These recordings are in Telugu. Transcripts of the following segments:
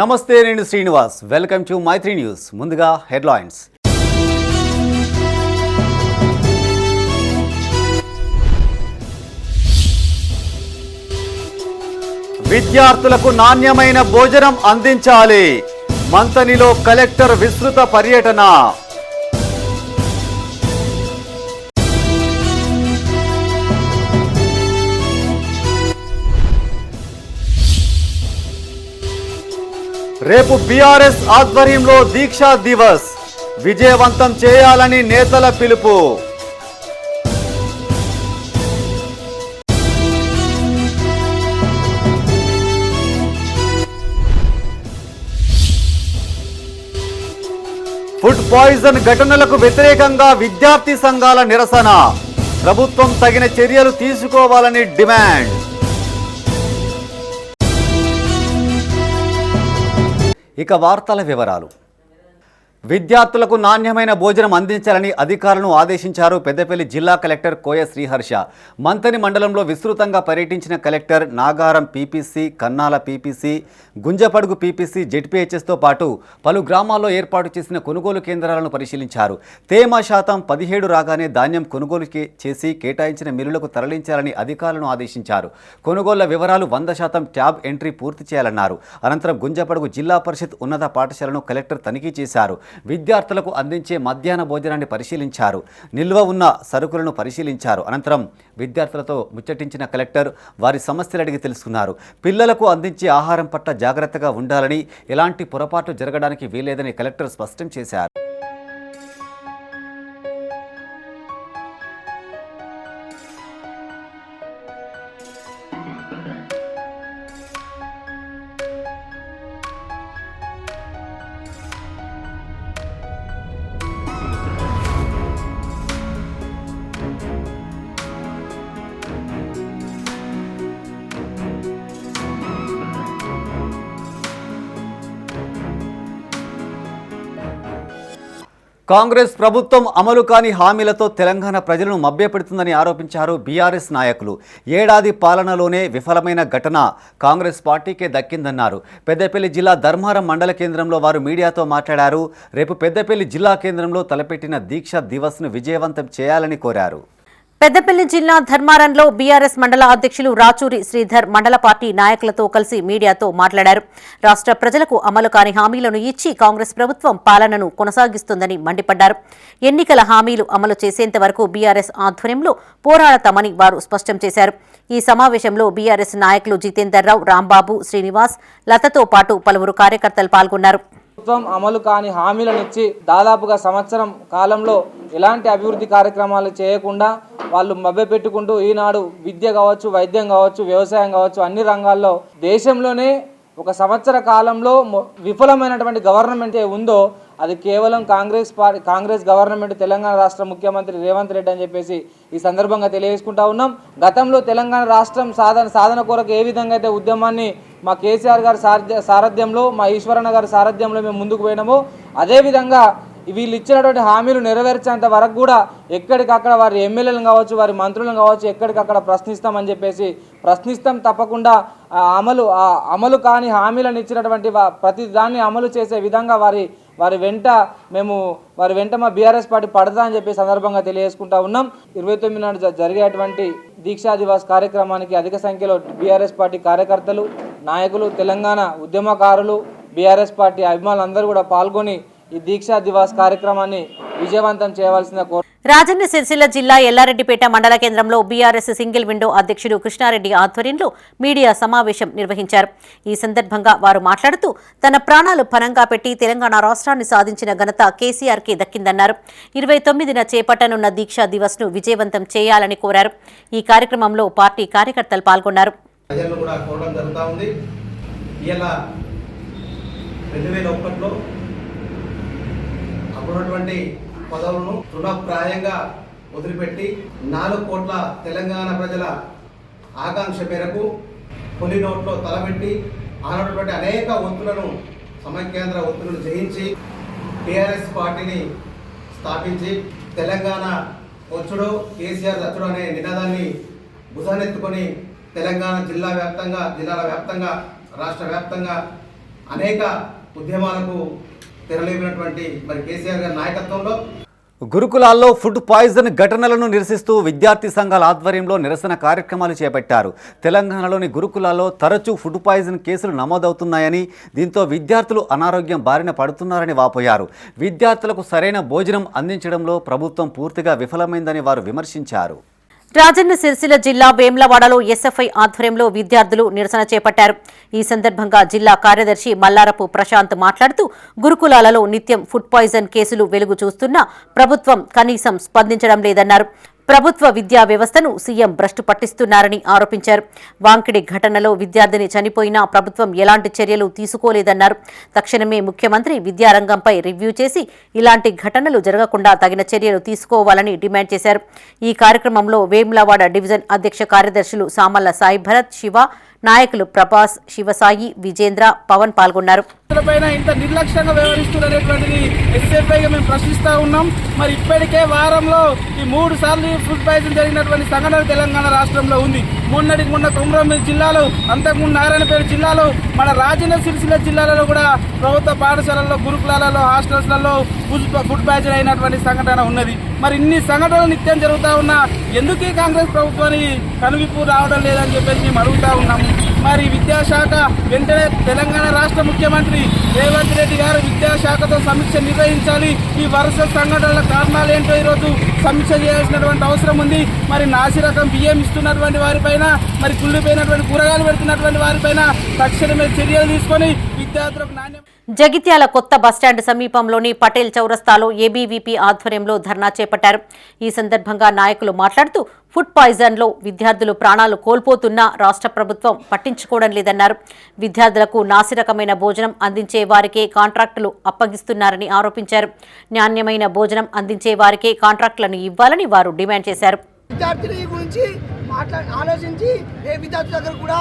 నమస్తే, నేను Srinivas. Welcome to Maitri news. ముందుగా హెడ్లైన్స్. విద్యార్థులకు నాణ్యమైన భోజనం అందించాలి. మంతనిలో కలెక్టర్ విస్తృత పర్యటన. రేపు బీఆర్ఎస్ ఆధ్వర్యంలో దీక్షా దివస్ విజయవంతం చేయాలని నేతల పిలుపు. ఫుడ్ పాయిజన్ ఘటనలకు వ్యతిరేకంగా విద్యార్థి సంఘాల నిరసన. ప్రభుత్వం తగిన చర్యలు తీసుకోవాలని డిమాండ్. ఇక వార్తల వివరాలు. విద్యార్థులకు నాణ్యమైన భోజనం అందించాలని అధికారులను ఆదేశించారు పెద్దపల్లి జిల్లా కలెక్టర్ కోయ శ్రీహర్ష. మంతని మండలంలో విస్తృతంగా పర్యటించిన కలెక్టర్ నాగారం పీపీసీ, కన్నాల పీపీసీ, గుంజపడుగు పీపీసీ, జెడ్పీహెచ్ఎస్తో పాటు పలు గ్రామాల్లో ఏర్పాటు చేసిన కొనుగోలు కేంద్రాలను పరిశీలించారు. తేమ శాతం 17 రాగానే ధాన్యం కొనుగోలు చేసి కేటాయించిన మిల్లులకు తరలించాలని అధికారులను ఆదేశించారు. కొనుగోళ్ల వివరాలు 100% ట్యాబ్ ఎంట్రీ పూర్తి చేయాలన్నారు. అనంతరం గుంజపడుగు జిల్లా పరిషత్ ఉన్నత పాఠశాలను కలెక్టర్ తనిఖీ చేశారు. విద్యార్థులకు అందించే మధ్యాహ్న భోజనాన్ని పరిశీలించారు. నిల్వ ఉన్న సరుకులను పరిశీలించారు. అనంతరం విద్యార్థులతో ముచ్చటించిన కలెక్టర్ వారి సమస్యలు అడిగి తెలుసుకున్నారు. పిల్లలకు అందించే ఆహారం పట్ల జాగ్రత్తగా ఉండాలని, ఎలాంటి పొరపాటు జరగడానికి వీల్లేదని కలెక్టర్ స్పష్టం చేశారు. కాంగ్రెస్ ప్రభుత్వం అమలు కాని హామీలతో తెలంగాణ ప్రజలను మభ్యపెడుతుందని ఆరోపించారు బీఆర్ఎస్ నాయకులు. ఏడాది పాలనలోనే విఫలమైన ఘటన కాంగ్రెస్ పార్టీకే దక్కిందన్నారు. పెద్దపల్లి జిల్లా ధర్మారం మండల కేంద్రంలో వారు మీడియాతో మాట్లాడారు. రేపు పెద్దపల్లి జిల్లా కేంద్రంలో తలపెట్టిన దీక్షా దివస్ను విజయవంతం చేయాలని కోరారు. పెద్దపల్లి జిల్లా ధర్మారంలో బీఆర్ఎస్ మండల అధ్యక్షులు రాచూరి శ్రీధర్ మండల పార్టీ నాయకులతో కలిసి మీడియాతో మాట్లాడారు. రాష్ట్ర ప్రజలకు అమలు కాని హామీలను ఇచ్చి కాంగ్రెస్ ప్రభుత్వం పాలనను కొనసాగిస్తుందని మండిపడ్డారు. ఎన్నికల హామీలు అమలు చేసేంత వరకు బీఆర్ఎస్ ఆధ్వర్యంలో పోరాడతామని వారు స్పష్టం చేశారు. ఈ సమావేశంలో బీఆర్ఎస్ నాయకులు జితేందర్ రావు, రాంబాబు, శ్రీనివాస్, లతతో పాటు పలువురు కార్యకర్తలు పాల్గొన్నారు. ప్రభుత్వం అమలు కాని హామీలను ఇచ్చి దాదాపుగా సంవత్సరం కాలంలో ఎలాంటి అభివృద్ధి కార్యక్రమాలు చేయకుండా వాళ్ళు మభ్యపెట్టుకుంటూ ఈనాడు విద్య కావచ్చు, వైద్యం కావచ్చు, వ్యవసాయం కావచ్చు, అన్ని రంగాల్లో దేశంలోనే ఒక సంవత్సర కాలంలో విఫలమైనటువంటి గవర్నమెంట్ ఉందో అది కేవలం కాంగ్రెస్ గవర్నమెంట్, తెలంగాణ రాష్ట్ర ముఖ్యమంత్రి రేవంత్ రెడ్డి అని చెప్పేసి ఈ సందర్భంగా తెలియజేసుకుంటా ఉన్నాం. గతంలో తెలంగాణ రాష్ట్రం సాధన కొరకు ఏ విధంగా అయితే ఉద్యమాన్ని మా కేసీఆర్ గారి సారథ్యంలో, మా ఈశ్వరన్న గారి సారథ్యంలో మేము ముందుకు పోయినామో అదేవిధంగా వీళ్ళు ఇచ్చినటువంటి హామీలు నెరవేర్చేంత వరకు కూడా ఎక్కడికక్కడ వారి ఎమ్మెల్యేలను కావచ్చు, వారి మంత్రులను కావచ్చు, ఎక్కడికక్కడ ప్రశ్నిస్తామని చెప్పేసి ప్రశ్నిస్తాం. తప్పకుండా అమలు కాని హామీలను ఇచ్చినటువంటి ప్రతి దాన్ని అమలు చేసే విధంగా వారి వెంట మా బీఆర్ఎస్ పార్టీ పడతా అని చెప్పి సందర్భంగా తెలియజేసుకుంటా ఉన్నాం. 29 నాడు జరిగేటువంటి దీక్షా దివాస్ కార్యక్రమానికి అధిక సంఖ్యలో బీఆర్ఎస్ పార్టీ కార్యకర్తలు, నాయకులు, తెలంగాణ ఉద్యమకారులు, బీఆర్ఎస్ పార్టీ అభిమానులు అందరూ కూడా పాల్గొని ఈ దీక్షా దివాస్ కార్యక్రమాన్ని విజయవంతం చేయవలసిన రాజన్న సిరిసిల్ల జిల్లా ఎల్లారెడ్డిపేట మండల కేంద్రంలో బీఆర్ఎస్ సింగిల్ విండో అధ్యక్షుడు కృష్ణారెడ్డి ఆధ్వర్యంలో మీడియా సమావేశం నిర్వహించారు. ఈ సందర్భంగా వారు మాట్లాడుతూ తన ప్రాణాలు పణంగా పెట్టి తెలంగాణ రాష్ట్రాన్ని సాధించిన ఘనత కేసీఆర్కే దక్కిందన్నారు. 29న చేపట్టనున్న దీక్షా దివస్ ను విజయవంతం చేయాలని కోరారు. ఈ కార్యక్రమంలో పార్టీ కార్యకర్తలు పాల్గొన్నారు. 2001లో అప్పుడున్నటువంటి పదవులను తృణప్రాయంగా వదిలిపెట్టి 4 కోట్ల తెలంగాణ ప్రజల ఆకాంక్ష మేరకు కొన్ని నోట్లో తలపెట్టి ఆనటువంటి అనేక ఒత్తులను, సమైక్యాంధ్ర ఒత్తులను జయించి టీఆర్ఎస్ పార్టీని స్థాపించి తెలంగాణ వచ్చుడు కేసీఆర్ దచ్చుడు అనే నినాదాన్ని భుజానెత్తుకొని తెలంగాణ జిల్లాల వ్యాప్తంగా రాష్ట్ర వ్యాప్తంగా అనేక ఉద్యమాలకు తెరలేపినటువంటి మరి కేసీఆర్ గారి నాయకత్వంలో గురుకులాల్లో ఫుడ్ పాయిజన్ ఘటనలను నిరసిస్తూ విద్యార్థి సంఘాల ఆధ్వర్యంలో నిరసన కార్యక్రమాలు చేపట్టారు. తెలంగాణలోని గురుకులాల్లో తరచూ ఫుడ్ పాయిజన్ కేసులు నమోదవుతున్నాయని, దీంతో విద్యార్థులు అనారోగ్యం బారిన పడుతున్నారని వాపోయారు. విద్యార్థులకు సరైన భోజనం అందించడంలో ప్రభుత్వం పూర్తిగా విఫలమైందని వారు విమర్శించారు. రాజన్న సిరిసిల్ల జిల్లా వేములవాడలో ఎస్ఎఫ్ఐ ఆధ్వర్యంలో విద్యార్థులు నిరసన చేపట్టారు. ఈ సందర్భంగా జిల్లా కార్యదర్శి మల్లారపు ప్రశాంత్ మాట్లాడుతూ గురుకులాలలో నిత్యం ఫుడ్ పాయిజన్ కేసులు వెలుగు చూస్తున్నా ప్రభుత్వం కనీసం స్పందించడం లేదన్నారు. ప్రభుత్వ విద్యా వ్యవస్థను సీఎం భ్రష్టు పట్టిస్తున్నారని ఆరోపించారు. వాంకిడి ఘటనలో విద్యార్థిని చనిపోయినా ప్రభుత్వం ఎలాంటి చర్యలు తీసుకోలేదన్నారు. తక్షణమే ముఖ్యమంత్రి విద్యారంగంపై రివ్యూ చేసి ఇలాంటి ఘటనలు జరగకుండా తగిన చర్యలు తీసుకోవాలని డిమాండ్ చేశారు. ఈ కార్యక్రమంలో వేములవాడ డివిజన్ అధ్యక్ష కార్యదర్శులు సామల్ల సాయి భరత్, శివ, నాయకులు ప్రభాస్, శివసాయి, విజేంద్ర, పవన్ పాల్గొన్నారు. ఇంత నిర్లక్ష్యంగా వ్యవహరిస్తున్నటువంటిది ఎస్ఎఫ్ఐగా మేము ప్రశ్నిస్తూ ఉన్నాం. మరి ఇప్పటికే వారంలో ఈ 3 సార్లు ఫుడ్ పాయిజన్ జరిగినటువంటి సంఘటన తెలంగాణ రాష్ట్రంలో ఉంది. మొన్న కొమరంభీం జిల్లాలో, అంతకుముందు నారాయణపేట జిల్లాలో, మన రాజన్న సిరిసిల్ల జిల్లాలలో కూడా ప్రభుత్వ పాఠశాలల్లో, గురుకులాలలో, హాస్టల్స్లలో ఫుడ్ పాయిజన్ అయినటువంటి సంఘటన ఉన్నది. మరి ఇన్ని సంఘటనలు నిత్యం జరుగుతూ ఉన్నా ఎందుకు ఈ కాంగ్రెస్ ప్రభుత్వానికి కనువిప్పు రావడం లేదని చెప్పేసి మేము అడుగుతా ఉన్నాము. మరి విద్యాశాఖ వెంటనే తెలంగాణ రాష్ట్ర ముఖ్యమంత్రి రేవంత్ రెడ్డి గారు విద్యాశాఖతో సమీక్ష నిర్వహించాలి. ఈ వరుస సంఘటనల కారణాలు ఏంటో ఈరోజు సమీక్ష చేయాల్సినటువంటి అవసరం ఉంది. మరి నాసి రకం బియ్యం ఇస్తున్నటువంటి వారిపైన, మరి కుళ్ళిపోయినటువంటి కూరగాయలు పెడుతున్నటువంటి వారిపైన తక్షణమే చర్యలు తీసుకొని విద్యార్థులకు నాణ్యం. జగిత్యాల కొత్త బస్టాండ్ సమీపంలోని పటేల్ చౌరస్తాలో ఏబీవీపీ ఆధ్వర్యంలో ధర్నా చేపట్టారు. ఈ సందర్భంగా నాయకులు మాట్లాడుతూ ఫుడ్ పాయిజన్లో విద్యార్థులు ప్రాణాలు కోల్పోతున్నా రాష్ట్ర ప్రభుత్వం పట్టించుకోవడం లేదన్నారు. విద్యార్థులకు నాసిరకమైన భోజనం అందించే వారికే కాంట్రాక్టులు అప్పగిస్తున్నారని ఆరోపించారు. నాణ్యమైన భోజనం అందించే వారికే కాంట్రాక్టులను ఇవ్వాలని వారు డిమాండ్ చేశారు. విద్యార్థిని గురించి ఆలోచించి ఏ విద్యార్థి దగ్గర కూడా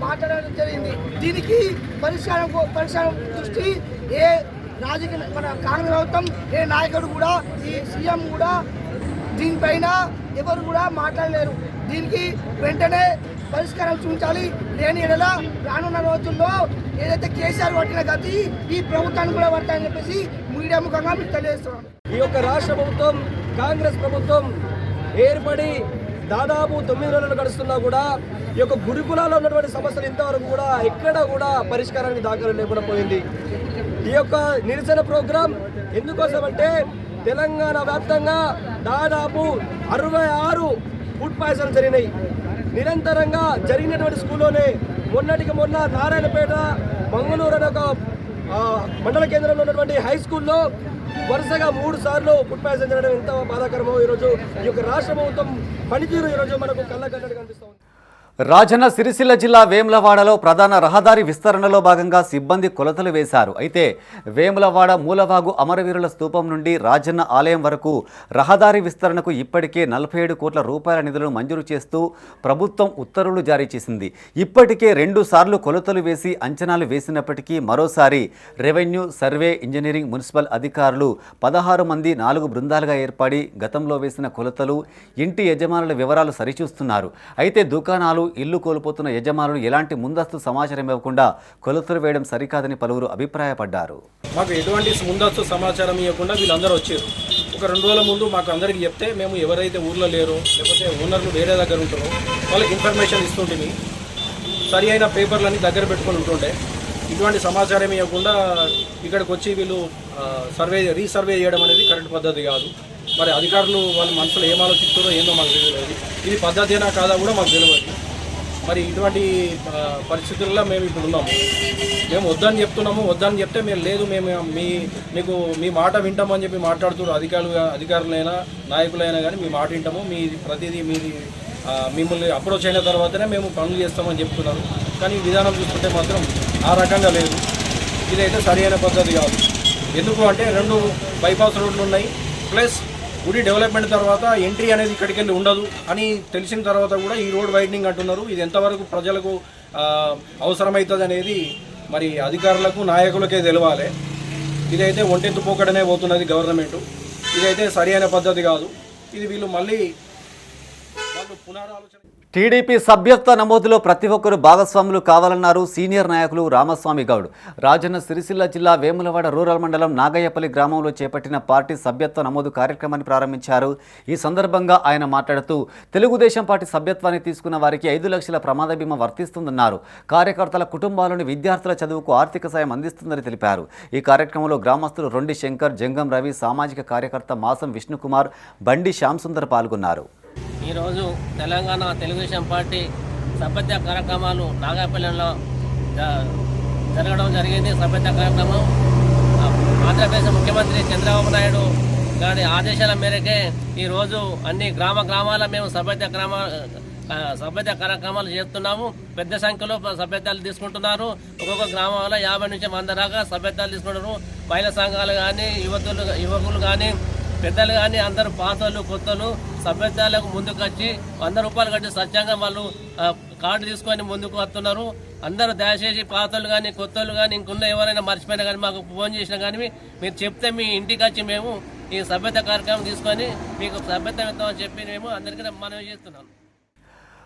మాట్లాడడం జరిగింది. దీనికి పరిష్కారం దృష్టి ఏ రాజకీయ మన కాంగ్రెస్ ప్రభుత్వం, ఏ నాయకుడు కూడా, ఈ సీఎం కూడా దీనిపైన ఎవరు కూడా మాట్లాడలేరు. దీనికి వెంటనే పరిష్కారం చూపించాలి. లేని ఎడల రానున్న రోజుల్లో ఏదైతే కేసీఆర్ పట్టిన గతి ఈ ప్రభుత్వాన్ని కూడా పడతాయని చెప్పేసి మీడియా ముఖంగా మీకు తెలియజేస్తున్నాం. ఈ యొక్క రాష్ట్ర ప్రభుత్వం, కాంగ్రెస్ ప్రభుత్వం ఏర్పడి దాదాపు 9 రోజులు గడుస్తున్నా కూడా ఈ యొక్క గురుకులాల్లో ఉన్నటువంటి సమస్యలు ఇంతవరకు కూడా ఎక్కడ కూడా పరిష్కారానికి దాఖలు లేకుండా పోయింది. ఈ యొక్క నిరసన ప్రోగ్రాం ఎందుకోసం అంటే తెలంగాణ వ్యాప్తంగా దాదాపు 66 ఫుడ్ పాయిజన్ జరిగినాయి. నిరంతరంగా జరిగినటువంటి స్కూల్లోనే మొన్నటికి మొన్న నారాయణపేట, మంగళూరు అనే ఒక మండల కేంద్రంలో ఉన్నటువంటి హై స్కూల్లో వరుసగా 3 సార్లు ఫుడ్ పాయిజన్ జరగడం ఎంత బాధాకరమో ఈరోజు ఈ యొక్క రాష్ట్ర ప్రభుత్వం పనితీరు ఈరోజు మనకు కళ్ళకన్నట్టు కనిపిస్తుంది. రాజన్న సిరిసిల్ల జిల్లా వేములవాడలో ప్రధాన రహదారి విస్తరణలో భాగంగా సిబ్బంది కొలతలు వేశారు. అయితే వేములవాడ మూలవాగు అమరవీరుల స్తూపం నుండి రాజన్న ఆలయం వరకు రహదారి విస్తరణకు ఇప్పటికే 47 కోట్ల రూపాయల నిధులను మంజూరు చేస్తూ ప్రభుత్వం ఉత్తర్వులు జారీ చేసింది. ఇప్పటికే 2 సార్లు కొలతలు వేసి అంచనాలు వేసినప్పటికీ మరోసారి రెవెన్యూ, సర్వే, ఇంజనీరింగ్, మున్సిపల్ అధికారులు 16 మంది 4 బృందాలుగా ఏర్పడి గతంలో వేసిన కొలతలు, ఇంటి యజమానుల వివరాలు సరిచూస్తున్నారు. అయితే దుకాణాలు, ఇల్లు కోల్పోతున్న యజమానులు ఎలాంటి ముందస్తు సమాచారం ఇవ్వకుండా కొలతలు వేయడం సరికాదని పలువురు అభిప్రాయపడ్డారు. మాకు ఎటువంటి ముందస్తు సమాచారం ఇవ్వకుండా వీళ్ళందరూ వచ్చారు. ఒక 2 రోజుల ముందు మాకు అందరికీ చెప్తే మేము ఎవరైతే ఊర్లో లేరో లేకపోతే ఓనర్లు వేరే దగ్గర ఉంటారో వాళ్ళకి ఇన్ఫర్మేషన్ ఇస్తుంటే సరి అయిన పేపర్లన్నీ దగ్గర పెట్టుకొని ఉంటుండే. ఇటువంటి సమాచారం ఇవ్వకుండా ఇక్కడికి వచ్చి వీళ్ళు రీసర్వే చేయడం అనేది కరెక్ట్ పద్ధతి కాదు. మరి అధికారులు వాళ్ళ మనసులో ఏం ఆలోచిస్తారో ఏందో మాకు తెలియదు. ఇది పద్ధతేనా కాదా కూడా మాకు తెలియదు. మరి ఇటువంటి పరిస్థితుల్లో మేము ఇప్పుడు ఉన్నాము. మేము వద్దని చెప్తున్నాము. వద్దని చెప్తే మేము లేదు, మేము మీకు మీ మాట వింటామని చెప్పి మాట్లాడుతున్నారు. అధికారులైనా నాయకులైనా కానీ మీ మాట వింటాము, మీ ప్రతిదీ మిమ్మల్ని అప్రోచ్ అయిన తర్వాతనే మేము పనులు చేస్తామని చెప్తున్నారు. కానీ విధానం చూస్తుంటే మాత్రం ఆ రకంగా లేదు. ఇదైతే సరైన పద్ధతి కాదు. ఎందుకు అంటే 2 బైపాస్ రోడ్లు ఉన్నాయి, ప్లస్ గుడి డెవలప్మెంట్ తర్వాత ఎంట్రీ అనేది ఇక్కడికి వెళ్ళి ఉండదు అని తెలిసిన తర్వాత కూడా ఈ రోడ్ వైడనింగ్ అంటున్నారు. ఇది ఎంతవరకు ప్రజలకు అవసరమవుతుంది అనేది మరి అధికారులకు, నాయకులకే తెలవాలి. ఇదైతే ఒంటెత్తు పోకడనే పోతున్నది గవర్నమెంట్. ఇదైతే సరైన పద్ధతి కాదు. ఇది వీళ్ళు పునరాలోచన టీడీపీ సభ్యత్వ నమోదులో ప్రతి ఒక్కరూ భాగస్వాములు కావాలన్నారు సీనియర్ నాయకులు రామస్వామి గౌడ్. రాజన్న సిరిసిల్ల జిల్లా వేములవాడ రూరల్ మండలం నాగయ్యపల్లి గ్రామంలో చేపట్టిన పార్టీ సభ్యత్వ నమోదు కార్యక్రమాన్ని ప్రారంభించారు. ఈ సందర్భంగా ఆయన మాట్లాడుతూ తెలుగుదేశం పార్టీ సభ్యత్వాన్ని తీసుకున్న వారికి 5 లక్షల ప్రమాద బీమా వర్తిస్తుందన్నారు. కార్యకర్తల కుటుంబాలోని విద్యార్థుల చదువుకు ఆర్థిక సాయం అందిస్తుందని తెలిపారు. ఈ కార్యక్రమంలో గ్రామస్తులు రొండి శంకర్, జంగం రవి, సామాజిక కార్యకర్త మాసం విష్ణుకుమార్, బండి శ్యామ్ సుందర్ పాల్గొన్నారు. ఈరోజు తెలంగాణ తెలుగుదేశం పార్టీ సభ్యత్వ కార్యక్రమాలు నాగాపల్లిలో జరగడం జరిగింది. సభ్యత్వ కార్యక్రమం ఆంధ్రప్రదేశ్ ముఖ్యమంత్రి చంద్రబాబు నాయుడు గారి ఆదేశాల మేరకే ఈరోజు అన్ని గ్రామాల మేము సభ్యత్వ కార్యక్రమాలు చేస్తున్నాము. పెద్ద సంఖ్యలో సభ్యత్వాలు తీసుకుంటున్నారు. ఒక్కొక్క గ్రామంలో 50 నుంచి 100 దాకా సభ్యత్వాలు తీసుకుంటున్నారు. మహిళా సంఘాలు కానీ, యువకులు కానీ, పెద్దలు కానీ అందరూ పాతలు కొత్తలు సభ్యత్వాలకు ముందుకు వచ్చి 100 రూపాయలు కట్టి స్వచ్ఛంగా వాళ్ళు కార్డు తీసుకొని ముందుకు వస్తున్నారు. అందరూ దయచేసి పాతలు కానీ కొత్తలు కానీ ఇంకున్న ఎవరైనా మర్చిపోయినా కానీ మాకు ఫోన్ చేసినా కానీ మీరు చెప్తే మీ ఇంటికి వచ్చి మేము ఈ సభ్యత కార్యక్రమం తీసుకొని మీకు సభ్యత్వం ఇస్తామని చెప్పి మేము అందరికీ మనవి చేస్తున్నాం.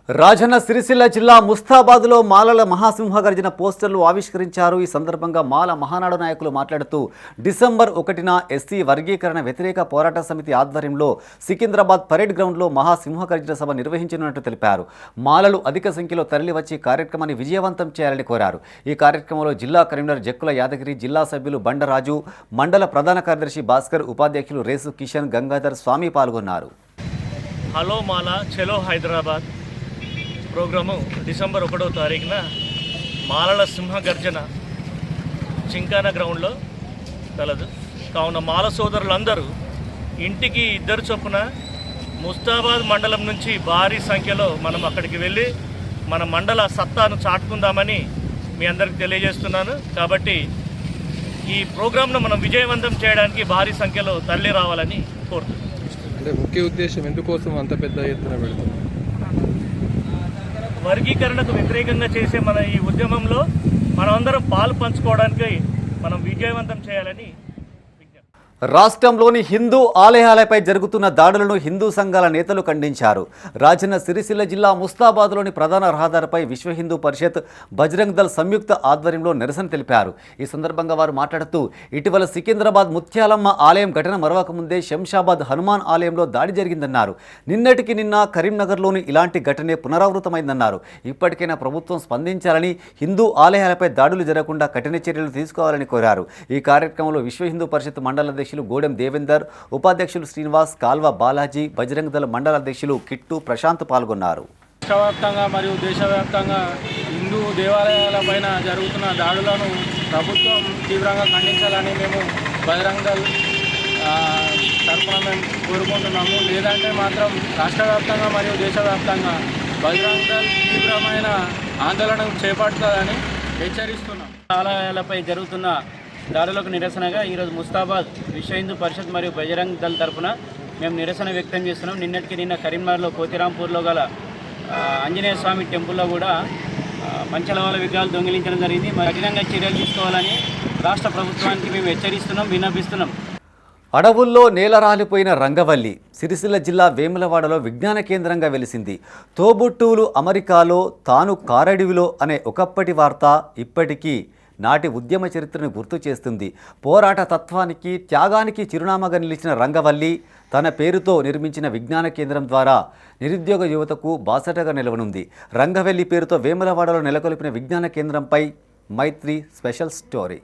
రాజన్న సిరిసిల్ల జిల్లా ముస్తాబాద్లో మాలల మహాసింహగర్జన పోస్టర్లు ఆవిష్కరించారు. ఈ సందర్భంగా మాల మహానాడు నాయకులు మాట్లాడుతూ డిసెంబర్ 1న ఎస్సీ వర్గీకరణ వ్యతిరేక పోరాట సమితి ఆధ్వర్యంలో సికింద్రాబాద్ పరేడ్ గ్రౌండ్లో మహాసింహగర్జన సభ నిర్వహించనున్నట్టు తెలిపారు. మాలలు అధిక సంఖ్యలో తరలివచ్చి కార్యక్రమాన్ని విజయవంతం చేయాలని కోరారు. ఈ కార్యక్రమంలో జిల్లా కన్వీనర్ జక్కుల యాదగిరి, జిల్లా సభ్యులు బండరాజు, మండల ప్రధాన కార్యదర్శి భాస్కర్, ఉపాధ్యక్షులు రేసు కిషన్, గంగాధర్ స్వామి పాల్గొన్నారు. హలో మాల చలో హైదరాబాద్ ప్రోగ్రాము డిసెంబర్ 1వ తారీఖున మాలల సింహగర్జన చింకాన గ్రౌండ్లో కలదు. కావున మాల సోదరులందరూ ఇంటికి 2 చొప్పున ముస్తాబాద్ మండలం నుంచి భారీ సంఖ్యలో మనం అక్కడికి వెళ్ళి మన మండల సత్తాను చాటుకుందామని మీ అందరికి తెలియజేస్తున్నాను. కాబట్టి ఈ ప్రోగ్రాంను మనం విజయవంతం చేయడానికి భారీ సంఖ్యలో తరలి రావాలని కోరుతున్నాను. అంటే ముఖ్య ఉద్దేశం ఎందుకోసం అంత పెద్ద ఎత్తున పెడుతున్నాం? వర్గీకరణకు వ్యతిరేకంగా చేసే మన ఈ ఉద్యమంలో మనమందరం పాలు పంచుకోవడానికి మనం విజయవంతం చేయాలని రాష్ట్రంలోని హిందూ ఆలయాలపై జరుగుతున్న దాడులను హిందూ సంఘాల నేతలు ఖండించారు. రాజన్న సిరిసిల్ల జిల్లా ముస్తాబాద్లోని ప్రధాన రహదారిపై విశ్వ హిందూ పరిషత్, బజరంగ్ దళ్ సంయుక్త ఆధ్వర్యంలో నిరసన తెలిపారు. ఈ సందర్భంగా వారు మాట్లాడుతూ ఇటీవల సికింద్రాబాద్ ముత్యాలమ్మ ఆలయం ఘటన మరవక ముందే శంషాబాద్ హనుమాన్ ఆలయంలో దాడి జరిగిందన్నారు. నిన్నటికి నిన్న కరీంనగర్లోని ఇలాంటి ఘటనే పునరావృతమైందన్నారు. ఇప్పటికైనా ప్రభుత్వం స్పందించాలని, హిందూ ఆలయాలపై దాడులు జరగకుండా కఠిన చర్యలు తీసుకోవాలని కోరారు. ఈ కార్యక్రమంలో విశ్వ హిందూ పరిషత్ మండల అధ్యక్షులు గోడెం దేవేందర్, ఉపాధ్యక్షులు శ్రీనివాస్, కాల్వ బాలాజీ, బజరంగ్ దళ మండల అధ్యక్షులు కిట్టు ప్రశాంత్ పాల్గొన్నారు. రాష్ట్రవ్యాప్తంగా మరియు దేశవ్యాప్తంగా హిందూ దేవాలయాలపైన జరుగుతున్న దాడులను ప్రభుత్వం తీవ్రంగా ఖండించాలని మేము బజరంగ్ దళ్ తరఫున మేము కోరుకుంటున్నాము. లేదంటే మాత్రం రాష్ట్రవ్యాప్తంగా మరియు దేశవ్యాప్తంగా బజరంగ్ దళ్ తీవ్రమైన ఆందోళన చేపడుతుందని హెచ్చరిస్తున్నాం. ఆలయాలపై జరుగుతున్న దాడులకు నిరసనగా ఈరోజు ముస్తాబాద్ విశ్వ హిందూ పరిషత్ మరియు బజరంగ్ దళ్ తరఫున మేము నిరసన వ్యక్తం చేస్తున్నాం. నిన్నటికి నిన్న కరీంనగర్లో కోతిరాంపూర్లో గల ఆంజనేయ స్వామి టెంపుల్లో కూడా పంచలవాల విగ్రహాలు దొంగిలించడం జరిగింది. కఠినంగా చర్యలు తీసుకోవాలని రాష్ట్ర ప్రభుత్వానికి మేము హెచ్చరిస్తున్నాం, విన్నపిస్తున్నాం. అడవుల్లో నేల రాలిపోయిన రంగవల్లి సిరిసిల్ల జిల్లా వేములవాడలో విజ్ఞాన కేంద్రంగా వెలిసింది. తోబుట్టువులు అమెరికాలో, తాను కారడివిలో అనే ఒకప్పటి వార్త ఇప్పటికీ నాటి ఉద్యమ చరిత్రను గుర్తు చేస్తుంది. పోరాట తత్వానికి, త్యాగానికి చిరునామాగా నిలిచిన రంగవల్లి తన పేరుతో నిర్మించిన విజ్ఞాన కేంద్రం ద్వారా నిరుద్యోగ యువతకు బాసటగా నిలవనుంది. రంగవల్లి పేరుతో వేములవాడలో నెలకొల్పిన విజ్ఞాన కేంద్రంపై మైత్రి స్పెషల్ స్టోరీ.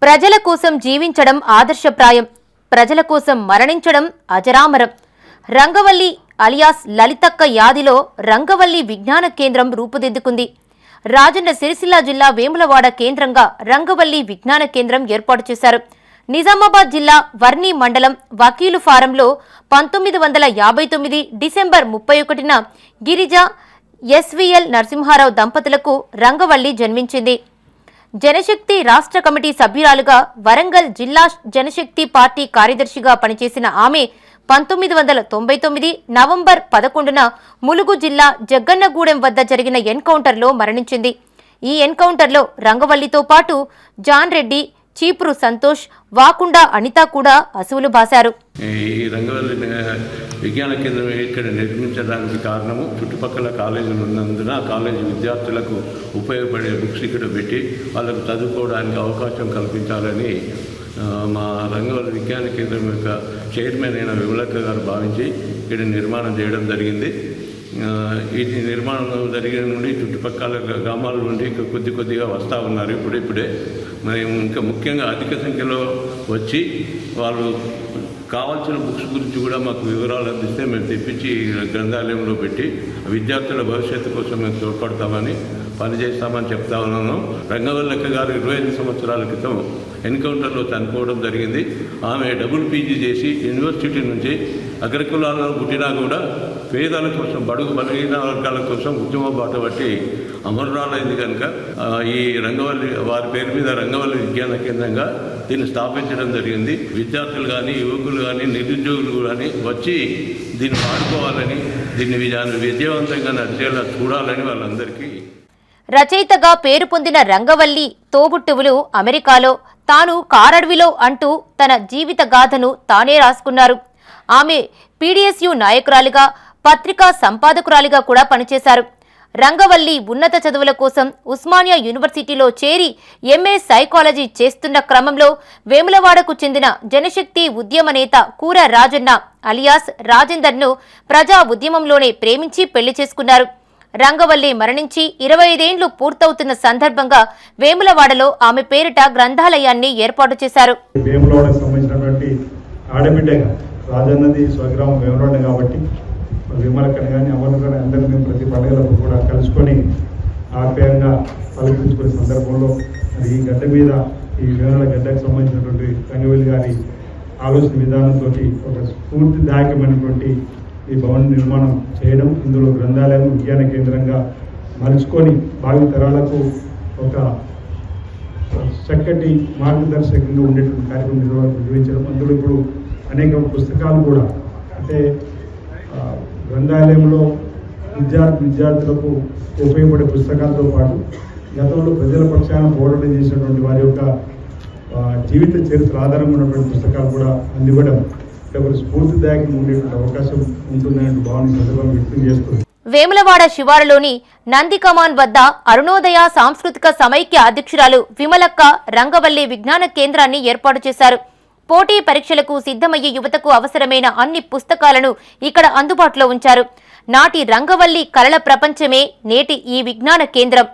ప్రజల కోసం జీవించడం ఆదర్శప్రాయం, ప్రజల కోసం మరణించడం అజరామరం. రంగవల్లి అలియాస్ లలితక్క యాదిలో రంగవల్లి విజ్ఞాన కేంద్రం రూపుదిద్దుకుంది. రాజన్న సిరిసిల్ల జిల్లా వేములవాడ కేంద్రంగా రంగవల్లి విజ్ఞాన కేంద్రం ఏర్పాటు చేశారు. నిజామాబాద్ జిల్లా వర్ణి మండలం వకీలు ఫారంలో 1959 డిసెంబర్ 31న గిరిజ ఎస్వీఎల్ నరసింహారావు దంపతులకు రంగవల్లి జన్మించింది. జనశక్తి రాష్ట్ర కమిటీ సభ్యురాలుగా, వరంగల్ జిల్లా జనశక్తి పార్టీ కార్యదర్శిగా పనిచేసిన ఆమె 1999 నవంబర్ 11న ములుగు జిల్లా జగ్గన్నగూడెం వద్ద జరిగిన ఎన్కౌంటర్లో మరణించింది. ఈ ఎన్కౌంటర్లో రంగవల్లితో పాటు జాన్ రెడ్డి, చీపురు సంతోష్, వాకుండా అనిత కూడా అసువులు బాశారు. ఈ రంగవల్లి విజ్ఞాన కేంద్రం ఇక్కడ నిర్మించడానికి కారణము చుట్టుపక్కల కాలేజీలు ఉన్నందున కాలేజీ విద్యార్థులకు ఉపయోగపడే బుక్స్ ఇక్కడ పెట్టి వాళ్ళకు చదువుకోవడానికి అవకాశం కల్పించాలని మా రంగవల్లి విజ్ఞాన కేంద్రం యొక్క చైర్మన్ అయిన విమలక్క గారు భావించి ఇక్కడ నిర్మాణం చేయడం జరిగింది. ఈ నిర్మాణం జరిగిన నుండి చుట్టుపక్కల గ్రామాల నుండి కొద్దిగా వస్తూ ఉన్నారు. ఇప్పుడే మేము ఇంకా ముఖ్యంగా అధిక సంఖ్యలో వచ్చి వాళ్ళు కావాల్సిన బుక్స్ గురించి కూడా మాకు వివరాలు అందిస్తే మేము తెప్పించి గ్రంథాలయంలో పెట్టి విద్యార్థుల భవిష్యత్తు కోసం మేము తోడ్పడతామని పనిచేస్తామని చెప్తా ఉన్నాను. రంగవల్లక్క గారు 25 సంవత్సరాల క్రితం ఎన్కౌంటర్లో చనిపోవడం జరిగింది. ఆమె డబుల్ పీజీ చేసి యూనివర్సిటీ నుంచి అగ్రకులాలలో పుట్టినా కూడా పేదల కోసం, బడుగు బలహీన వర్గాల కోసం ఉద్యమ బాట బట్టి అమరురాలైంది కనుక ఈ రంగవల్లి వారి పేరు మీద రంగవల్లి విజ్ఞాన కేంద్రంగా దీన్ని స్థాపించడం జరిగింది. విద్యార్థులు కానీ, యువకులు కానీ, నిరుద్యోగులు కానీ వచ్చి దీన్ని వాడుకోవాలని, దీన్ని విజయవంతంగా నడిచేలా చూడాలని వాళ్ళందరికీ. రచయితగా పేరు పొందిన రంగవల్లి తోబుట్టువులు అమెరికాలో, తాను కారడవిలో అంటూ తన జీవిత గాథను తానే రాసుకున్నారు. ఆమె పీడీఎస్యూ నాయకురాలిగా, పత్రికా సంపాదకురాలిగా కూడా పనిచేశారు. రంగవల్లి ఉన్నత చదువుల కోసం ఉస్మానియా యూనివర్సిటీలో చేరి ఎంఏ సైకాలజీ చేస్తున్న క్రమంలో వేములవాడకు చెందిన జనశక్తి ఉద్యమ నేత కూర రాజన్న అలియాస్ రాజేందర్ను ప్రజా ఉద్యమంలోనే ప్రేమించి పెళ్లి చేసుకున్నారు. రంగవల్లి మరణించి 25 ఏళ్లు పూర్తవుతున్న సందర్భంగా వేములవాడలో ఆమె పేరిట గ్రంథాలయాన్ని ఏర్పాటు చేశారు. వేములవాడకు సంబంధించినటువంటి ఆడబిడ్డగా రాజన్నది స్వగ్రామం వేములవాడ కాబట్టి విమలకని కానీ అమలు కానీ అందరూ మేము ప్రతి పండుగలకు కూడా కలుసుకొని ఆప్యాయంగా పలకరించుకునే సందర్భంలో మరి ఈ గడ్డ మీద ఈ వేముల గడ్డకు సంబంధించినటువంటి రంగవల్లి గారి ఆలోచన విధానంతో ఒక స్ఫూర్తిదాయకమైనటువంటి ఈ భవన నిర్మాణం చేయడం, ఇందులో గ్రంథాలయం విజ్ఞాన కేంద్రంగా మలుచుకొని భావి తరాలకు ఒక చక్కటి మార్గదర్శకంగా ఉండేటువంటి కార్యక్రమం నిర్వహించడం. అందులో ఇప్పుడు అనేక పుస్తకాలు కూడా అంటే గ్రంథాలయంలో విద్యార్థులకు ఉపయోగపడే పుస్తకాలతో పాటు గతంలో ప్రజల పక్షాన పోరాటం చేసినటువంటి వారి యొక్క జీవిత చరిత్ర ఆధారంగా ఉన్నటువంటి పుస్తకాలు కూడా అందివ్వడం ఒక స్ఫూర్తిదాయకంగా ఉండేటువంటి అవకాశం ఉంటుందనే భావన సందర్భంగా వ్యక్తం చేస్తుంది. వేములవాడ శివారులోని నందికమాన్ వద్ద అరుణోదయ సాంస్కృతిక సమైక్య అధ్యక్షురాలు విమలక్క రంగవల్లి విజ్ఞాన కేంద్రాన్ని ఏర్పాటు చేశారు. పోటీ పరీక్షలకు సిద్ధమయ్యే యువతకు అవసరమైన అన్ని పుస్తకాలను ఇక్కడ అందుబాటులో ఉంచారు. నాటి రంగవల్లి కళల ప్రపంచమే నేటి ఈ విజ్ఞాన కేంద్రం.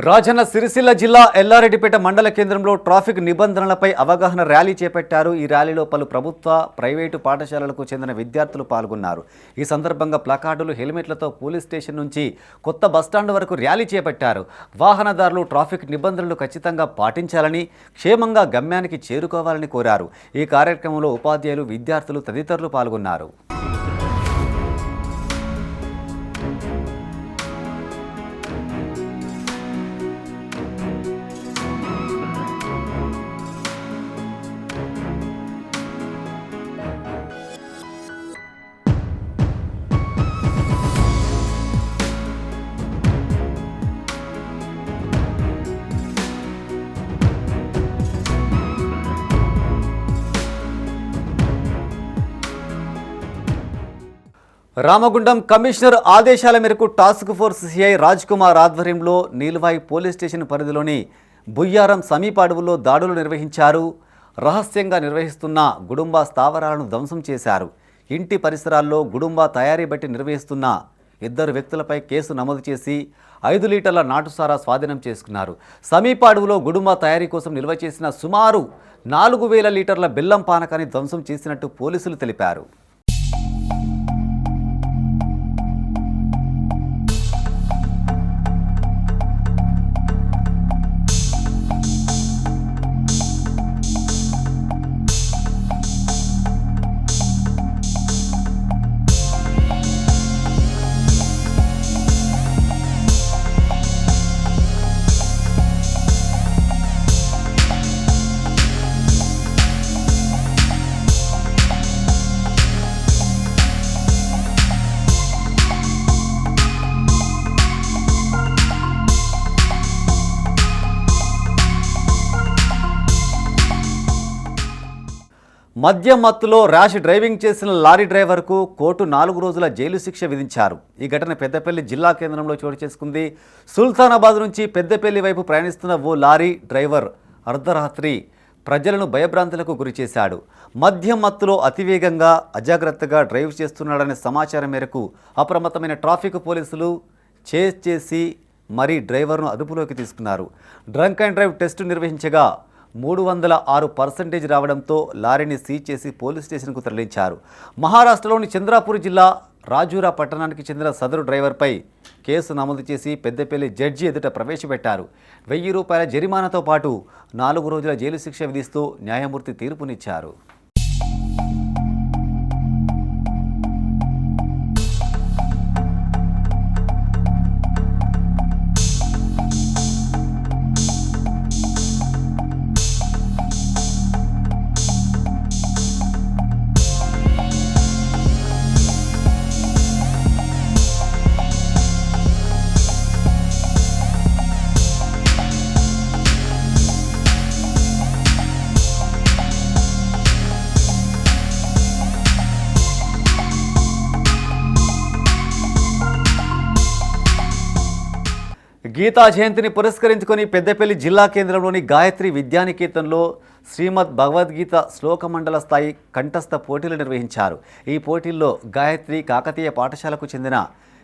రాజన్న సిరిసిల్ల జిల్లా ఎల్లారెడ్డిపేట మండల కేంద్రంలో ట్రాఫిక్ నిబంధనలపై అవగాహన ర్యాలీ చేపట్టారు. ఈ ర్యాలీలో పలు ప్రభుత్వ, ప్రైవేటు పాఠశాలలకు చెందిన విద్యార్థులు పాల్గొన్నారు. ఈ సందర్భంగా ప్లకార్డులు, హెల్మెట్లతో పోలీస్ స్టేషన్ నుంచి కొత్త బస్టాండ్ వరకు ర్యాలీ చేపట్టారు. వాహనదారులు ట్రాఫిక్ నిబంధనలు ఖచ్చితంగా పాటించాలని, క్షేమంగా గమ్యానికి చేరుకోవాలని కోరారు. ఈ కార్యక్రమంలో ఉపాధ్యాయులు, విద్యార్థులు తదితరులు పాల్గొన్నారు. రామగుండం కమిషనర్ ఆదేశాల మేరకు task force CI Raj Kumar ఆధ్వర్యంలో నీల్వాయి పోలీస్ స్టేషన్ పరిధిలోని బుయ్యారం సమీప అడవుల్లో దాడులు నిర్వహించారు. రహస్యంగా నిర్వహిస్తున్న గుడుంబా స్థావరాలను ధ్వంసం చేశారు. ఇంటి పరిసరాల్లో గుడుంబా తయారీ బట్టి నిర్వహిస్తున్న 2 వ్యక్తులపై కేసు నమోదు చేసి 5 లీటర్ల నాటుసారా స్వాధీనం చేసుకున్నారు. సమీప అడవులో గుడుంబా తయారీ కోసం నిల్వ చేసిన సుమారు 4000 లీటర్ల బెల్లం పానకాన్ని ధ్వంసం చేసినట్టు పోలీసులు తెలిపారు. మద్యం మత్తులో ర్యాష్ డ్రైవింగ్ చేసిన లారీ డ్రైవర్కు కోర్టు 4 రోజుల జైలు శిక్ష విధించారు. ఈ ఘటన పెద్దపల్లి జిల్లా కేంద్రంలో చోటు చేసుకుంది. సుల్తానాబాద్ నుంచి పెద్దపల్లి వైపు ప్రయాణిస్తున్న ఓ లారీ డ్రైవర్ అర్ధరాత్రి ప్రజలను భయభ్రాంతులకు గురిచేశాడు. మద్యం మత్తులో అతివేగంగా అజాగ్రత్తగా డ్రైవ్ చేస్తున్నాడనే సమాచారం మేరకు అప్రమత్తమైన ట్రాఫిక్ పోలీసులు చేసి మరీ డ్రైవర్ను అదుపులోకి తీసుకున్నారు. డ్రంక్ అండ్ డ్రైవ్ టెస్టు నిర్వహించగా 306% రావడంతో లారీని సీజ్ చేసి పోలీస్ స్టేషన్కు తరలించారు. మహారాష్ట్రలోని చంద్రాపూర్ జిల్లా రాజూరా పట్టణానికి చెందిన సదరు డ్రైవర్పై కేసు నమోదు చేసి పెద్దపల్లి జడ్జి ఎదుట ప్రవేశపెట్టారు. 1000 రూపాయల జరిమానాతో పాటు 4 రోజుల జైలు శిక్ష విధిస్తూ న్యాయమూర్తి తీర్పునిచ్చారు. గీతా జయంతిని పురస్కరించుకొని పెద్దపల్లి జిల్లా కేంద్రంలోని గాయత్రి విద్యానికేతన్లో శ్రీమద్ భగవద్గీత శ్లోక మండల స్థాయి కంఠస్థ పోటీలు నిర్వహించారు. ఈ పోటీల్లో గాయత్రి కాకతీయ పాఠశాలకు చెందిన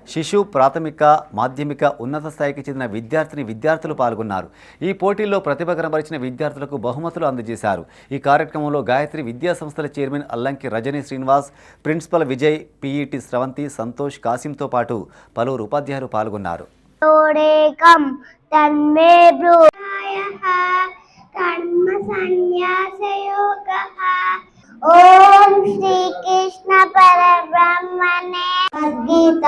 శిశు ప్రాథమిక మాధ్యమిక ఉన్నత స్థాయికి చెందిన విద్యార్థులు పాల్గొన్నారు. ఈ పోటీల్లో ప్రతిభ కనబరిచిన విద్యార్థులకు బహుమతులు అందజేశారు. ఈ కార్యక్రమంలో గాయత్రి విద్యా సంస్థల chairman Allanki Rajani Srinivas, principal Vijay, PET Sravanthi, Santosh, కాసింతో పాటు పలువురు ఉపాధ్యాయులు పాల్గొన్నారు. తన్మే బ్రూయాః కర్మ సన్యాసయోగః ఓం శ్రీకృష్ణ పరబ్రహ్మణే భగవద్గీత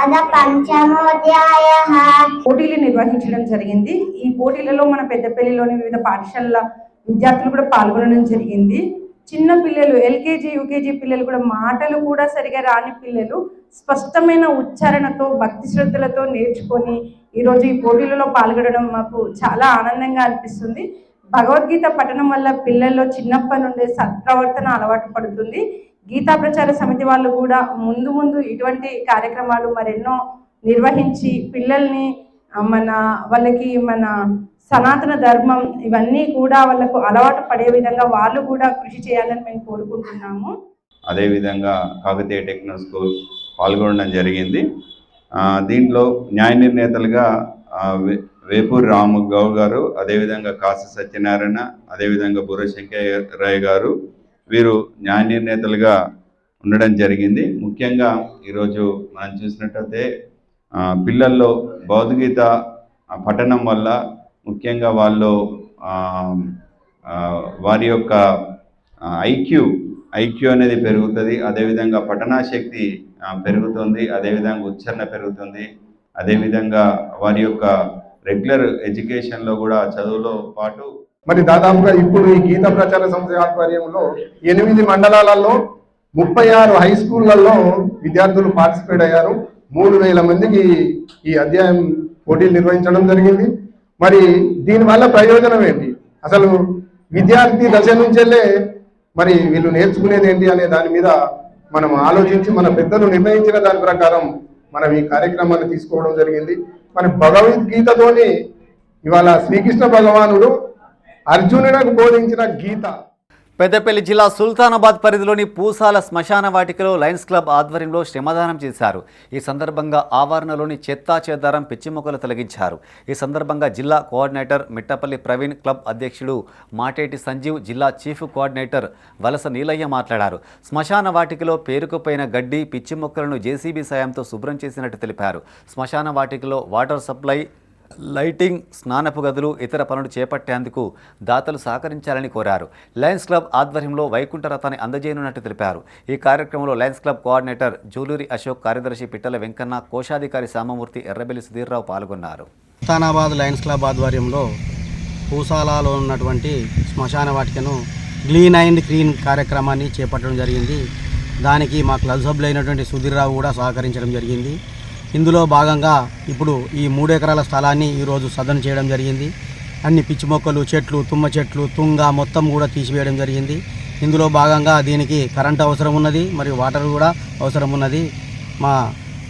అద పంచమోధ్యాయః. పోటీలు నిర్వహించడం జరిగింది. ఈ పోటీలలో మన పెద్దపల్లిలోని వివిధ పాఠశాలల విద్యార్థులు కూడా పాల్గొనడం జరిగింది. చిన్న పిల్లలు ఎల్కేజీ యూకేజీ పిల్లలు కూడా మాటలు కూడా సరిగా రాని పిల్లలు స్పష్టమైన ఉచ్చారణతో భక్తి శ్రద్ధలతో నేర్చుకొని ఈరోజు ఈ పోటీలలో పాల్గొనడం మాకు చాలా ఆనందంగా అనిపిస్తుంది. భగవద్గీత పఠనం వల్ల పిల్లల్లో చిన్నప్పటి నుండే సత్ప్రవర్తన అలవాటు పడుతుంది. గీతా ప్రచార సమితి వాళ్ళు కూడా ముందు ఇటువంటి కార్యక్రమాలు మరెన్నో నిర్వహించి పిల్లల్ని వాళ్ళకి మన సనాతన ధర్మం ఇవన్నీ కూడా వాళ్ళకు అలవాటు పడే విధంగా వాళ్ళు కూడా కృషి చేయాలని మేము కోరుకుంటున్నాము. అదేవిధంగా కాకతీయ టెక్నో స్కూల్ పాల్గొనడం జరిగింది. దీంట్లో న్యాయ నిర్ణేతలుగా వేపూరి రాము గౌడ్ గారు, అదేవిధంగా కాశీ సత్యనారాయణ, అదేవిధంగా బుర్రశంకరయ్య గారు వీరు న్యాయ నిర్ణేతలుగా ఉండడం జరిగింది. ముఖ్యంగా ఈరోజు మనం చూసినట్టయితే పిల్లల్లో భగవద్గీత పఠనం వల్ల ముఖ్యంగా వాళ్ళు వారి యొక్క ఐక్యూ అనేది పెరుగుతుంది. అదేవిధంగా పఠనాశక్తి పెరుగుతుంది, అదేవిధంగా ఉచ్చారణ పెరుగుతుంది, అదేవిధంగా వారి యొక్క రెగ్యులర్ ఎడ్యుకేషన్లో కూడా చదువులో పాటు మరి దాదాపుగా ఇప్పుడు ఈ గీతా ప్రచార సంస్థ ఆధ్వర్యంలో 8 మండలాలలో 36 హై స్కూళ్లలో విద్యార్థులు పార్టిసిపేట్ అయ్యారు. 3000 మందికి ఈ అధ్యాయం పోటీలు నిర్వహించడం జరిగింది. మరి దీనివల్ల ప్రయోజనం ఏంటి, అసలు విద్యార్థి దశ నుంచెల్లే మరి వీళ్ళు నేర్చుకునేది ఏంటి అనే దాని మీద మనం ఆలోచించి మన పెద్దలు నిర్ణయించిన దాని ప్రకారం మనం ఈ కార్యక్రమాన్ని తీసుకోవడం జరిగింది. మరి భగవద్గీతతోని ఇవాళ శ్రీకృష్ణ భగవానుడు అర్జునుడికి బోధించిన గీత. పెద్దపల్లి జిల్లా సుల్తానాబాద్ పరిధిలోని పూసాల శ్మశాన వాటికలో లయన్స్ క్లబ్ ఆధ్వర్యంలో శ్రమదానం చేశారు. ఈ సందర్భంగా ఆవరణలోని చెత్తా చెదారం పిచ్చి మొక్కలు తొలగించారు. ఈ సందర్భంగా జిల్లా కోఆర్డినేటర్ మిట్టపల్లి ప్రవీణ్, క్లబ్ అధ్యక్షుడు మాటేటి సంజీవ్, జిల్లా చీఫ్ కోఆర్డినేటర్ వలస నీలయ్య మాట్లాడారు. శ్మశాన వాటికలో పేరుకుపోయిన గడ్డి, పిచ్చి మొక్కలను జేసీబీ సాయంతో శుభ్రం చేసినట్టు తెలిపారు. శ్మశాన వాటికలో వాటర్ సప్లై, లైటింగ్, స్నానపు గదులు, ఇతర పనులు చేపట్టేందుకు దాతలు సహకరించాలని కోరారు. లయన్స్ క్లబ్ ఆధ్వర్యంలో వైకుంఠ రథాన్ని అందజేయనున్నట్టు తెలిపారు. ఈ కార్యక్రమంలో Lions club coordinator Juluri Ashok, కార్యదర్శి పిట్టల వెంకన్న, కోశాధికారి సామమూర్తి, ఎర్రబెల్లి సుధీర్రావు పాల్గొన్నారు. సుల్తానాబాద్ లయన్స్ క్లబ్ ఆధ్వర్యంలో పూసాలలో ఉన్నటువంటి శ్మశాన వాటికను క్లీన్ అండ్ క్లీన్ కార్యక్రమాన్ని చేపట్టడం జరిగింది. దానికి మా క్లబ్ సభ్యులైనటువంటి సుధీర్రావు కూడా సహకరించడం జరిగింది. ఇందులో భాగంగా ఇప్పుడు ఈ 3 ఎకరాల స్థలాన్ని ఈరోజు సదన చేయడం జరిగింది. అన్ని పిచ్చి మొక్కలు, చెట్లు, తుమ్మ చెట్లు, తుంగ మొత్తం కూడా తీసివేయడం జరిగింది. ఇందులో భాగంగా దీనికి కరెంట్ అవసరం ఉన్నది, మరియు వాటర్ కూడా అవసరం ఉన్నది. మా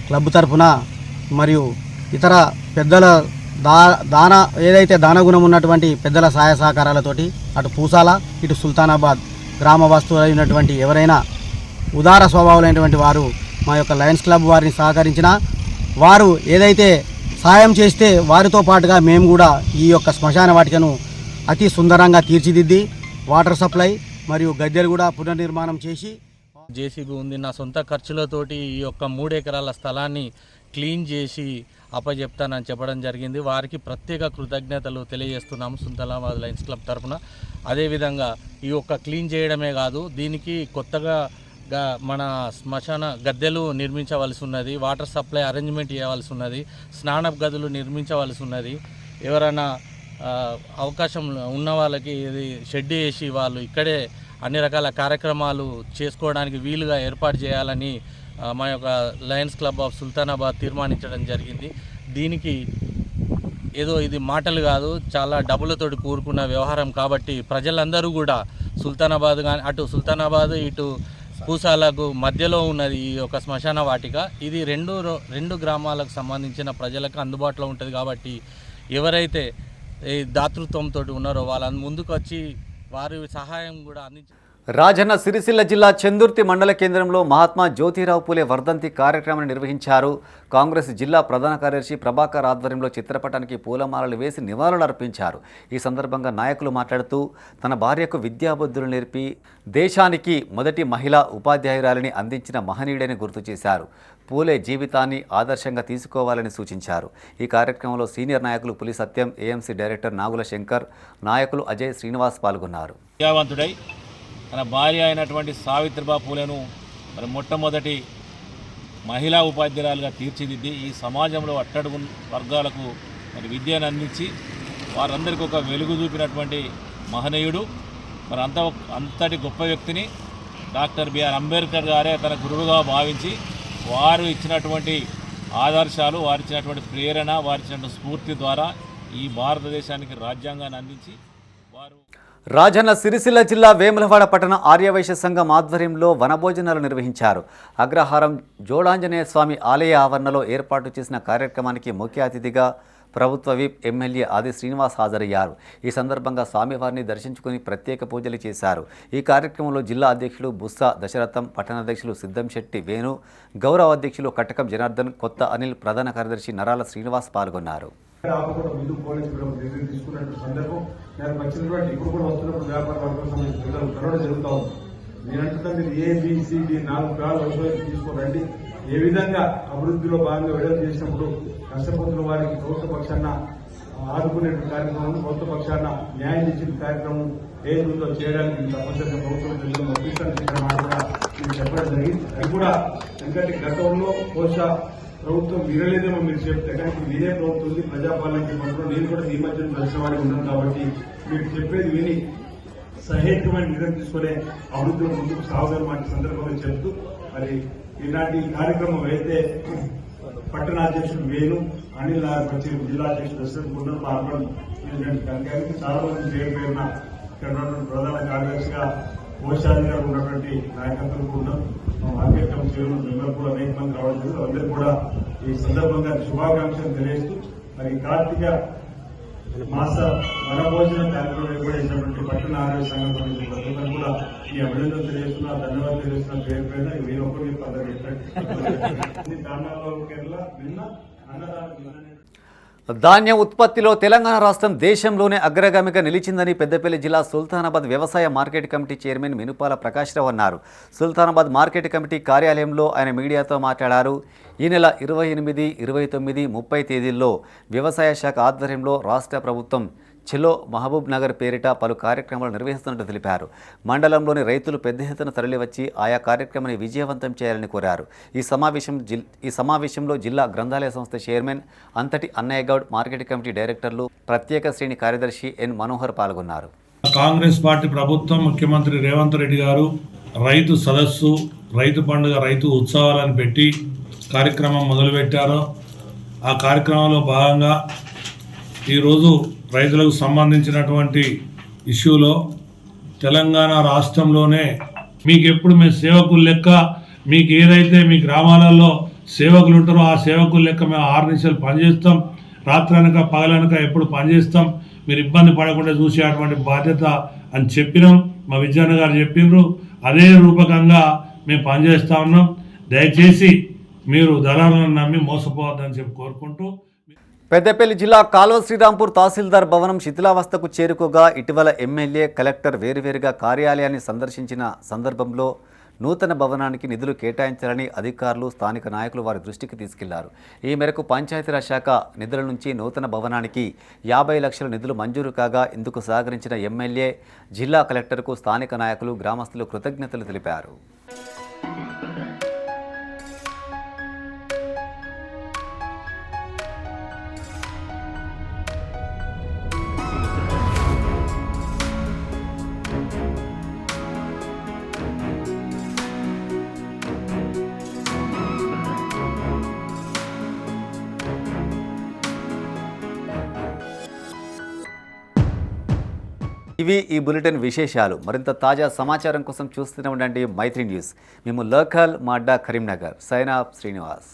క్లబ్ తరఫున మరియు ఇతర పెద్దల ఏదైతే దానగుణం ఉన్నటువంటి పెద్దల సహాయ సహకారాలతోటి అటు పూసాల ఇటు సుల్తానాబాద్ గ్రామ వాస్తువులైనటువంటి ఎవరైనా ఉదార స్వభావాలైనటువంటి వారు మా యొక్క లయన్స్ క్లబ్ వారిని సహకరించిన వారు ఏదైతే సాయం చేస్తే వారితో పాటుగా మేము కూడా ఈ యొక్క శ్మశాన వాటికను అతి సుందరంగా తీర్చిదిద్ది వాటర్ సప్లై మరియు గద్దెలు కూడా పునర్నిర్మాణం చేసి జేసీబీ ఉంది. నా సొంత ఖర్చులతోటి ఈ యొక్క 3 ఎకరాల స్థలాన్ని క్లీన్ చేసి అప్పచెప్తానని చెప్పడం జరిగింది. వారికి ప్రత్యేక కృతజ్ఞతలు తెలియజేస్తున్నాము సుల్తానాబాద్ లయన్స్ క్లబ్ తరఫున. అదేవిధంగా ఈ యొక్క క్లీన్ చేయడమే కాదు, దీనికి కొత్తగా మన శ్మశాన గద్దెలు నిర్మించవలసి ఉన్నది, వాటర్ సప్లై అరేంజ్మెంట్ చేయవలసి ఉన్నది, స్నాన గదులు నిర్మించవలసి ఉన్నది. ఎవరైనా అవకాశం ఉన్న వాళ్ళకి ఇది షెడ్ వేసి వాళ్ళు ఇక్కడే అన్ని రకాల కార్యక్రమాలు చేసుకోవడానికి వీలుగా ఏర్పాటు చేయాలని మా యొక్క లయన్స్ క్లబ్ ఆఫ్ సుల్తానాబాద్ తీర్మానించడం జరిగింది. దీనికి ఏదో ఇది మాటలు కాదు, చాలా డబ్బులతోటి కూరుకున్న వ్యవహారం కాబట్టి ప్రజలందరూ కూడా సుల్తానాబాద్ కానీ అటు సుల్తానాబాద్ ఇటు పూసాలకు మధ్యలో ఉన్నది ఈ యొక్క శ్మశాన వాటిక. ఇది రెండు గ్రామాలకు సంబంధించిన ప్రజలకు అందుబాటులో ఉంటుంది కాబట్టి ఎవరైతే ఈ దాతృత్వంతో ఉన్నారో వాళ్ళ ముందుకు వచ్చి వారి సహాయం కూడా అందించారు. రాజన్న సిరిసిల్ల జిల్లా చందుర్తి మండల కేంద్రంలో మహాత్మా జ్యోతిరావు పూలే వర్ధంతి కార్యక్రమాన్ని నిర్వహించారు. కాంగ్రెస్ జిల్లా ప్రధాన కార్యదర్శి ప్రభాకర్ ఆధ్వర్యంలో చిత్రపటానికి పూలమాలలు వేసి నివాళులు అర్పించారు. ఈ సందర్భంగా నాయకులు మాట్లాడుతూ తన భార్యకు విద్యాబుద్ధులు నేర్పి దేశానికి మొదటి మహిళా ఉపాధ్యాయురాలిని అందించిన మహనీయుడని గుర్తు చేశారు. పూలే జీవితాన్ని ఆదర్శంగా తీసుకోవాలని సూచించారు. ఈ కార్యక్రమంలో సీనియర్ నాయకులు పులి సత్యం, ఏఎంసీ డైరెక్టర్ నాగుల శంకర్, నాయకులు అజయ్, శ్రీనివాస్ పాల్గొన్నారు. విద్యావంతుడై తన భార్య అయినటువంటి సావిత్రిబాయి పూలేను మరి మొట్టమొదటి మహిళా ఉపాధ్యాయులుగా తీర్చిదిద్ది ఈ సమాజంలో అట్టడుగు వర్గాలకు మరి విద్యను అందించి వారందరికీ ఒక వెలుగు చూపినటువంటి మహనీయుడు. మరి అంతటి గొప్ప వ్యక్తిని డాక్టర్ బిఆర్ అంబేద్కర్ గారే తన గురువుగా భావించి వారు ఇచ్చినటువంటి ఆదర్శాలు, వారు ఇచ్చినటువంటి ప్రేరణ, వారు ఇచ్చినటువంటి స్ఫూర్తి ద్వారా ఈ భారతదేశానికి రాజ్యాంగాన్ని అందించి వారు రాజన్న సిరిసిల్ల జిల్లా వేములవాడ పట్టణ ఆర్యవైశ్య సంఘం ఆధ్వర్యంలో వనభోజనాలు నిర్వహించారు. అగ్రహారం జోడాంజనేయ స్వామి ఆలయ ఆవరణలో ఏర్పాటు చేసిన కార్యక్రమానికి ముఖ్య అతిథిగా ప్రభుత్వ విప్ ఎమ్మెల్యే ఆది శ్రీనివాస్ హాజరయ్యారు. ఈ సందర్భంగా స్వామివారిని దర్శించుకుని ప్రత్యేక పూజలు చేశారు. ఈ కార్యక్రమంలో జిల్లా అధ్యక్షులు బుస్సా దశరథం, పట్టణాధ్యక్షులు సిద్ధంశెట్టి వేణు, గౌరవ అధ్యక్షులు కటకం జనార్దన్, కొత్త అనిల్, ప్రధాన కార్యదర్శి నరాల శ్రీనివాస్ పాల్గొన్నారు. ఏ విధంగా అభివృద్ధిలో భాగంగా విడుదల చేసినప్పుడు కష్టపడుతున్న వారికి ప్రభుత్వ పక్షాన ఆదుకునే కార్యక్రమం, ప్రభుత్వ పక్షాన న్యాయం చేసిన కార్యక్రమం ఏదో చేయడానికి తప్పనిసరిగా ప్రభుత్వం చెప్పడం జరిగింది. అది కూడా ఎందుకంటే గతంలో బహుశా ప్రభుత్వం వినలేదేమో మీరు చెప్తే, కానీ మీరే ప్రభుత్వం ఉంది, ప్రజాపాలనకి మాత్రం నేను కూడా ఈ మధ్య కలిసిన వాడికి ఉన్నాను కాబట్టి మీరు చెప్పేది విని సహేతుమైన నిర్ణయం తీసుకునే అభివృద్ధిలో ముందుకు సాగుదని మాట సందర్భంగా చెప్తూ మరి ఇలాంటి కార్యక్రమం అయితే పట్టణాధ్యక్షుడు వేణు, అనిల్ వచ్చి జిల్లా అధ్యక్షుడు దశరథ్ పాల్గొని చాలా మంది పేరున ఇక్కడ ప్రధాన కార్యదర్శిగా కోశాధికారులు ఉన్నటువంటి నాయకత్వం కూడా మార్కెట్ కమిటీ మెంబర్ కూడా అనేక మంది రావడం, అందరూ కూడా ఈ సందర్భంగా శుభాకాంక్షలు తెలియజేస్తూ మరి కార్తీక మాస వనభోజన కార్యక్రమం ఏర్పడేసినటువంటి పట్టణ ఆరోగ్య సంఘం సంబంధించిన కూడా ఈ అభినందన తెలియజేస్తున్నా, ధన్యవాదాలు తెలియజేస్తున్న పేరు పైన మీరు ఒకరికి పదవి కారణాల్లో కేరళ నిన్న అన్నదానం. ధాన్యం ఉత్పత్తిలో తెలంగాణ రాష్ట్రం దేశంలోనే అగ్రగామిగా నిలిచిందని పెద్దపల్లి జిల్లా సుల్తానాబాద్ వ్యవసాయ market committee chairman Minupala Prakash Rao అన్నారు. సుల్తానాబాద్ మార్కెట్ కమిటీ కార్యాలయంలో ఆయన మీడియాతో మాట్లాడారు. ఈ నెల 28, 29, 30 తేదీల్లో వ్యవసాయ శాఖ ఆధ్వర్యంలో రాష్ట్ర ప్రభుత్వం చెలో మహబూబ్ నగర్ పేరిట పలు కార్యక్రమాలు నిర్వహిస్తున్నట్టు తెలిపారు. మండలంలోని రైతులు పెద్ద ఎత్తున తరలివచ్చి ఆయా కార్యక్రమాన్ని విజయవంతం చేయాలని కోరారు. ఈ సమావేశంలో జిల్లా గ్రంథాలయ సంస్థ చైర్మన్ అంతటి అన్నయ్య గౌడ్, మార్కెట్ కమిటీ డైరెక్టర్లు, ప్రత్యేక శ్రేణి కార్యదర్శి ఎన్ మనోహర్ పాల్గొన్నారు. కాంగ్రెస్ పార్టీ ప్రభుత్వం, ముఖ్యమంత్రి రేవంత్ రెడ్డి గారు రైతు సదస్సు, రైతు పండుగ, రైతు ఉత్సవాలను పెట్టి కార్యక్రమం మొదలుపెట్టారు. ఆ కార్యక్రమంలో భాగంగా ఈరోజు రైతులకు సంబంధించినటువంటి ఇష్యూలో తెలంగాణ రాష్ట్రంలోనే మీకు ఎప్పుడు మేము సేవకులు లెక్క, మీకు ఏదైతే మీ గ్రామాలలో సేవకులు ఉంటారో ఆ సేవకుల లెక్క మేము 6 నిమిషాలు పనిచేస్తాం. రాత్రనక పగలనక ఎప్పుడు పనిచేస్తాం. మీరు ఇబ్బంది పడకుండా చూసేటువంటి బాధ్యత అని చెప్పినాం. మా విజయన్న గారు చెప్పిండ్రు. అదే రూపకంగా మేము పనిచేస్తూ ఉన్నాం. దయచేసి మీరు దళాలను నమ్మి మోసపోవద్దని చెప్పి కోరుకుంటూ, పెద్దపల్లి జిల్లా కాల్వ శ్రీరాంపూర్ తహసీల్దార్ భవనం శిథిలావస్థకు చేరుకోగా ఇటీవల ఎమ్మెల్యే, కలెక్టర్ వేరువేరుగా కార్యాలయాన్ని సందర్శించిన సందర్భంలో నూతన భవనానికి నిధులు కేటాయించాలని అధికారులు, స్థానిక నాయకులు వారి దృష్టికి తీసుకెళ్లారు. ఈ మేరకు పంచాయతీరాజ్ శాఖ నిధుల నుంచి నూతన భవనానికి 50 లక్షల నిధులు మంజూరు కాగా ఇందుకు సహకరించిన ఎమ్మెల్యే, జిల్లా కలెక్టర్కు స్థానిక నాయకులు, గ్రామస్తులు కృతజ్ఞతలు తెలిపారు. ఇవి ఈ బులెటిన్ విశేషాలు. మరింత తాజా సమాచారం కోసం చూస్తూనే ఉండండి మైత్రి న్యూస్. మేము లోకల్, మా అడ్డా కరీంనగర్. Sign off Srinivas.